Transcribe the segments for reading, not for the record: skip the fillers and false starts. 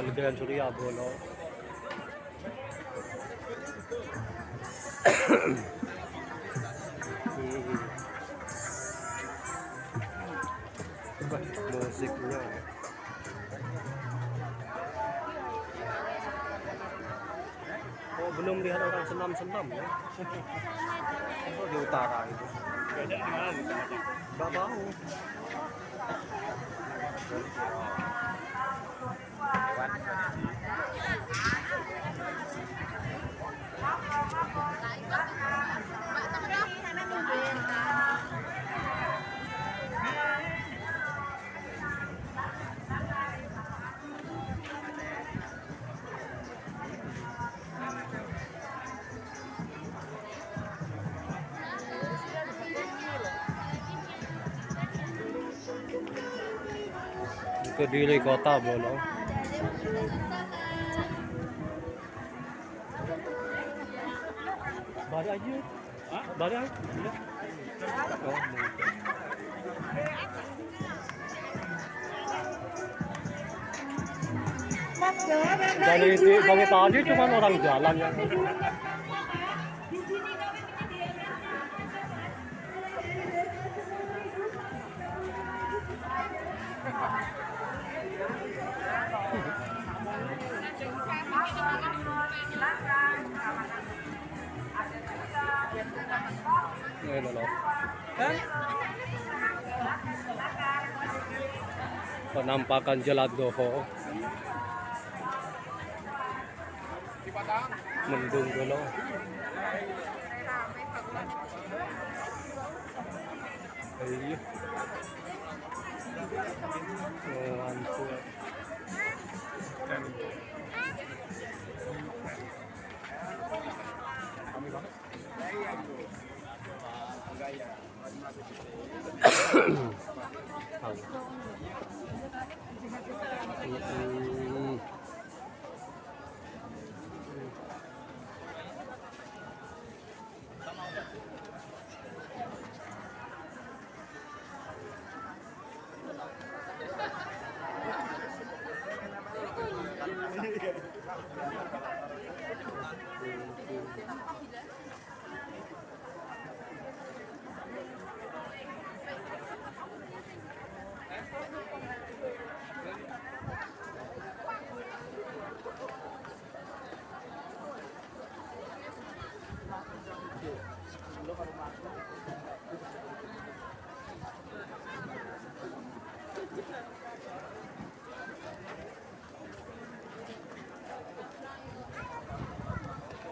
Kementerian Surya Bono. Musiknya. Oh, belum lihat orang senam-senam ya? Oh, di utara itu. Nggak tahu. Kediri Kota Bono. Balik aja. Balik aja. Oh, dari tadi cuma orang jalan yang ini loh. Penampakan Jelat Doho. Mendung dulu. Iya. Oh, ampun.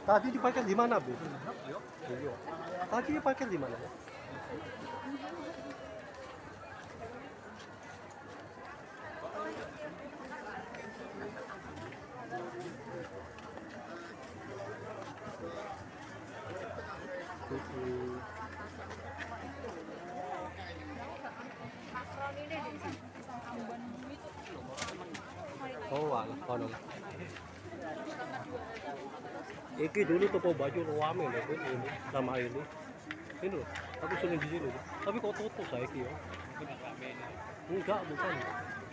Tadi diparkir di mana, Bu? Iya. Tadi diparkir di mana? Oh, alah, kono. Iki dulu toko baju rame loh, Bu, ini sama ini. Ini loh, aku sering di sini. Tapi kok tutup saya iki ya? Enggak, bukan.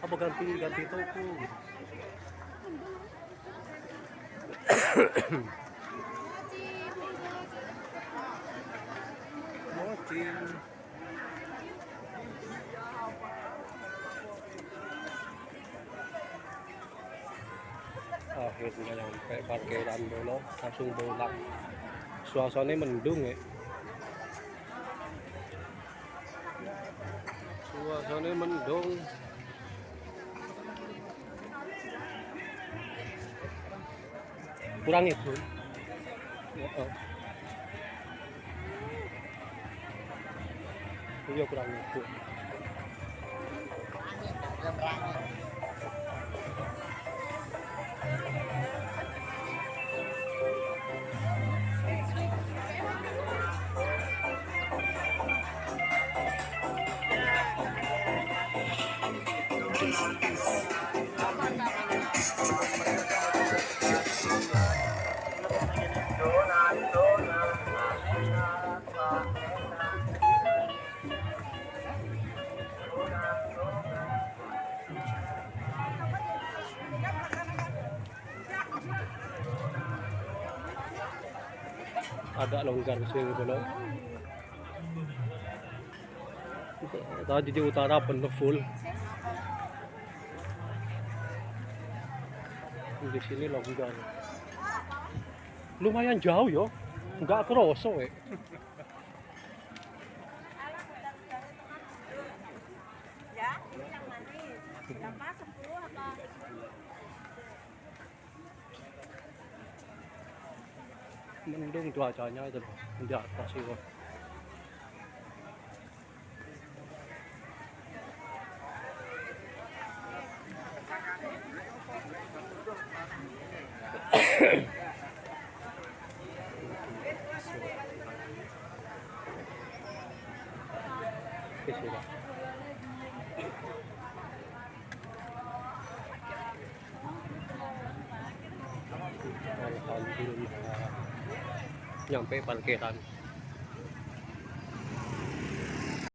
Apa ganti toko? Mochi. Akhirnya sampai parkiran dulu, langsung pulang. Suasananya mendung ya. Suasananya mendung. Kurang itu. Oh. Iya kurang itu. agak longgar kasi yung gulong. Tadi di utara penuh full. Di sini longgar. Lumayan jauh yo, nggak kerasa Ya, ini yang manis. Berapa? 10 apa? Mendung cuacanya itu loh, di atas itu. Oke, sudah. Alhamdulillah nyampe parkiran.